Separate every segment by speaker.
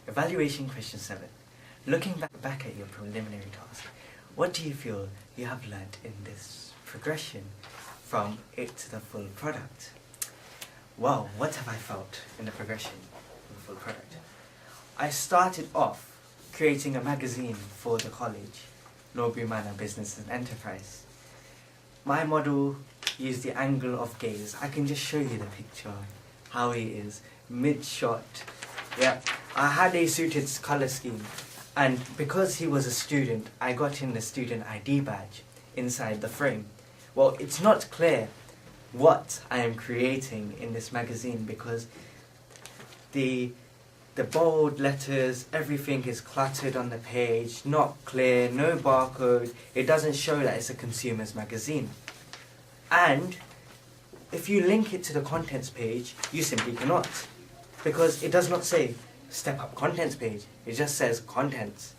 Speaker 1: Evaluation question 7. Looking back at your preliminary task, what do you feel you have learnt in this progression from it to the full product? Well, what have I felt in the progression of the full product? I started off creating a magazine for the college, Norbury Manor Business and Enterprise. My model used the angle of gaze. I can just show you the picture, how he is, mid-shot. Yep, I had a suited colour scheme, and because he was a student, I got in the student ID badge inside the frame. Well, it's not clear what I am creating in this magazine because the bold letters, everything is cluttered on the page, not clear, no barcode. It doesn't show that it's a consumer's magazine. And if you link it to the contents page, you simply cannot, because it does not say Step Up Contents page, it just says Contents.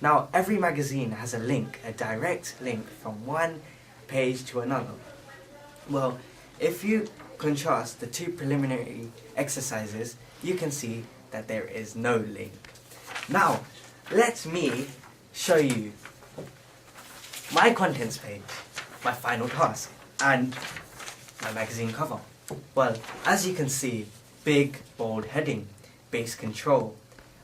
Speaker 1: Now, every magazine has a link, a direct link from one page to another. Well, if you contrast the two preliminary exercises, you can see that there is no link. Now, let me show you my contents page, my final task, and my magazine cover. Well, as you can see, big, bold heading, base control,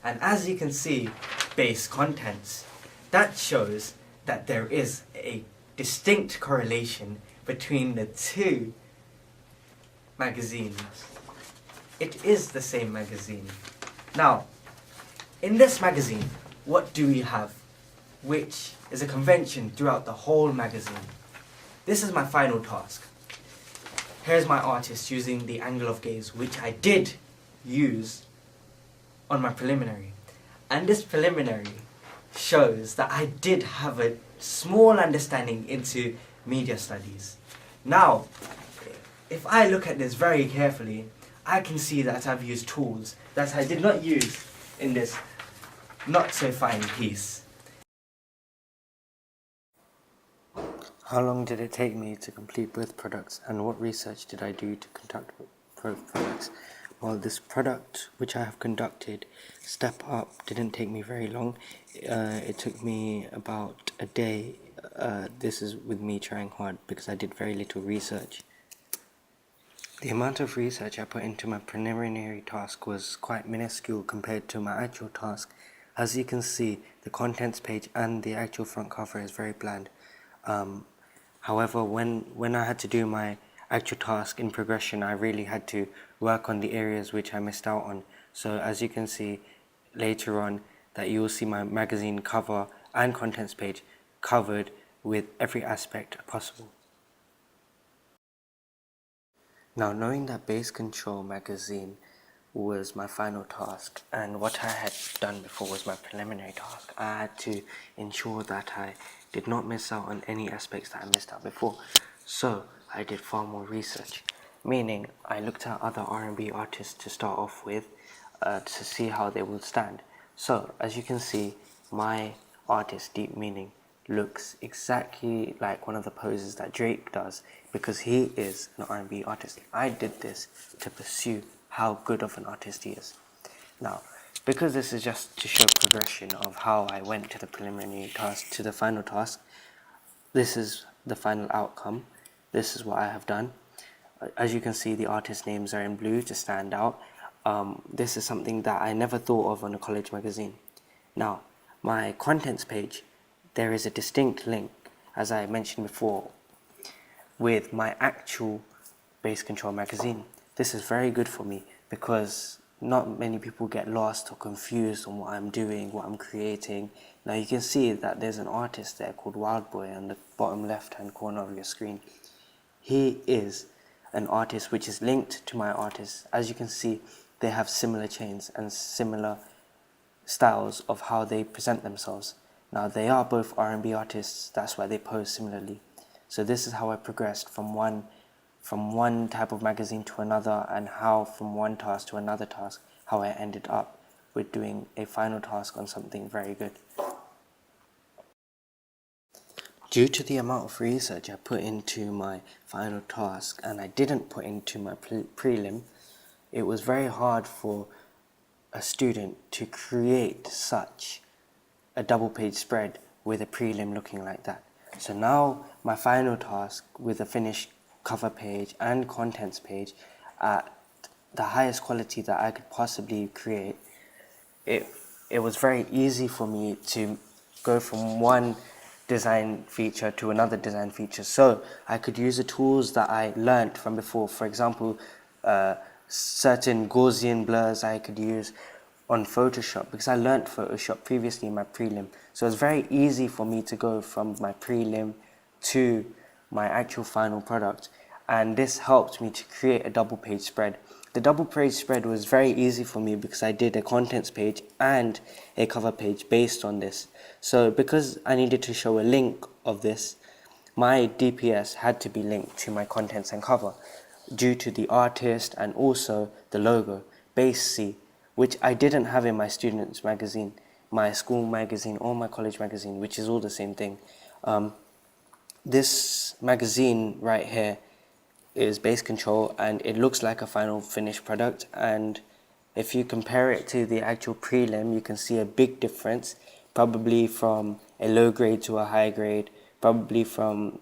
Speaker 1: and as you can see, base contents. That shows that there is a distinct correlation between the two magazines. It is the same magazine. Now, in this magazine, what do we have? Which is a convention throughout the whole magazine. This is my final task. Here's my artist using the angle of gaze, which I did use on my preliminary. And this preliminary shows that I did have a small understanding into media studies. Now, if I look at this very carefully, I can see that I've used tools that I did not use in this not so fine piece.
Speaker 2: How long did it take me to complete both products, and what research did I do to conduct both products? Well, this product which I have conducted, Step Up, didn't take me very long. It took me about a day. This is with me trying hard because I did very little research. The amount of research I put into my preliminary task was quite minuscule compared to my actual task. As you can see, the contents page and the actual front cover is very bland. However, when I had to do my actual task in progression, I really had to work on the areas which I missed out on. So as you can see later on, that you will see my magazine cover and contents page covered with every aspect possible. Now, knowing that Base Control magazine was my final task, and what I had done before was my preliminary task, I had to ensure that I did not miss out on any aspects that I missed out before. So I did far more research, meaning I looked at other R&B artists to start off with to see how they would stand. So as you can see, my artist Deep Meaning looks exactly like one of the poses that Drake does because he is an R&B artist. I did this to pursue how good of an artist he is. Now, because this is just to show progression of how I went to the preliminary task to the final task, this is the final outcome. This is what I have done. As you can see, the artist names are in blue to stand out. This is something that I never thought of on a college magazine. Now, my contents page, there is a distinct link, as I mentioned before, with my actual Base Control magazine. This is very good for me because not many people get lost or confused on what I'm doing, what I'm creating. Now you can see that there's an artist there called Wildboy on the bottom left hand corner of your screen. He is an artist which is linked to my artist. As you can see, they have similar chains and similar styles of how they present themselves. Now they are both R&B artists, that's why they pose similarly. So this is how I progressed from one type of magazine to another, and how from one task to another task, how I ended up with doing a final task on something very good. Due to the amount of research I put into my final task and I didn't put into my prelim, it was very hard for a student to create such a double page spread with a prelim looking like that. So now my final task with a finished cover page and contents page at the highest quality that I could possibly create, it was very easy for me to go from one design feature to another design feature. So I could use the tools that I learnt from before. For example, certain Gaussian blurs I could use on Photoshop, because I learnt Photoshop previously in my prelim. So it's very easy for me to go from my prelim to my actual final product. And this helped me to create a double page spread. The double page spread was very easy for me because I did a contents page and a cover page based on this. So because I needed to show a link of this, my DPS had to be linked to my contents and cover due to the artist and also the logo, base C, which I didn't have in my students magazine, my school magazine or my college magazine, which is all the same thing. This magazine right here is base control and it looks like a final finished product, and if you compare it to the actual prelim, you can see a big difference, probably from a low grade to a high grade, probably from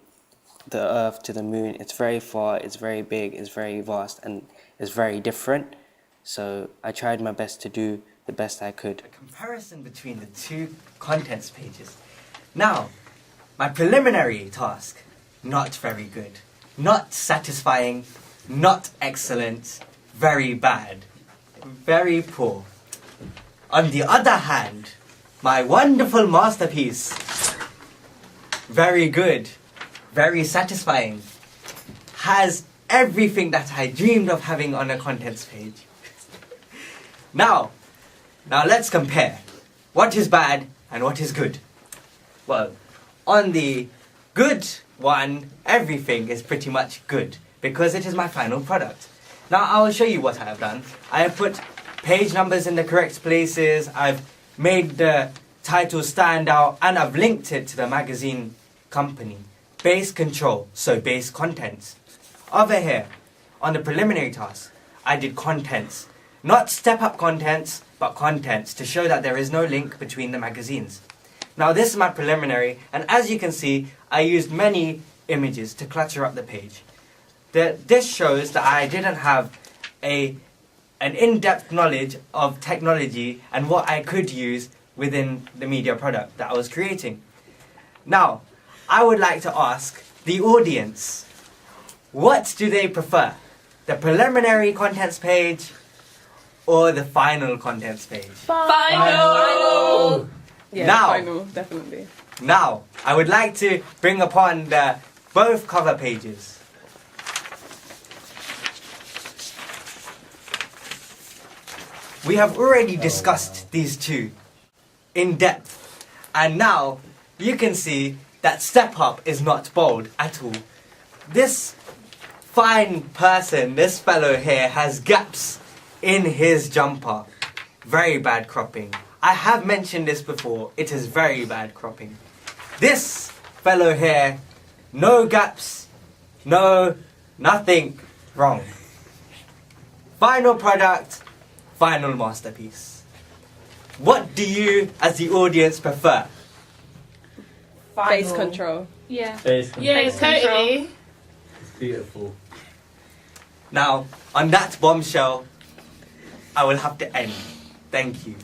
Speaker 2: the earth to the moon. It's very far, it's very big, it's very vast, and it's very different. So I tried my best to do the best I could.
Speaker 1: A comparison between the two contents pages. Now, my preliminary task, not very good. Not satisfying, not excellent, very bad, very poor. On the other hand, my wonderful masterpiece, very good, very satisfying, has everything that I dreamed of having on a contents page. Now let's compare what is bad and what is good. Well, on the good one, everything is pretty much good because it is my final product. Now I will show you what I have done. I have put page numbers in the correct places, I've made the title stand out, and I've linked it to the magazine company. Base control, so base contents. Over here, on the preliminary task, I did contents. Not step-up contents, but contents, to show that there is no link between the magazines. Now this is my preliminary, and as you can see, I used many images to clutter up the page. This shows that I didn't have an in-depth knowledge of technology and what I could use within the media product that I was creating. Now, I would like to ask the audience, what do they prefer? The preliminary contents page or the final contents page?
Speaker 3: Final! Yeah,
Speaker 1: Now,
Speaker 3: final, definitely.
Speaker 1: Now, I would like to bring upon both cover pages. We have already discussed these two in depth, and now you can see that Step Up is not bold at all. This fine person, this fellow here, has gaps in his jumper. Very bad cropping. I have mentioned this before, it is very bad cropping. This fellow here, no gaps, nothing wrong. Final product, final masterpiece. What do you, as the audience, prefer?
Speaker 3: Base control.
Speaker 4: Yeah.
Speaker 5: Base control.
Speaker 4: Yeah, totally.
Speaker 5: It's beautiful.
Speaker 1: Now, on that bombshell, I will have to end. Thank you.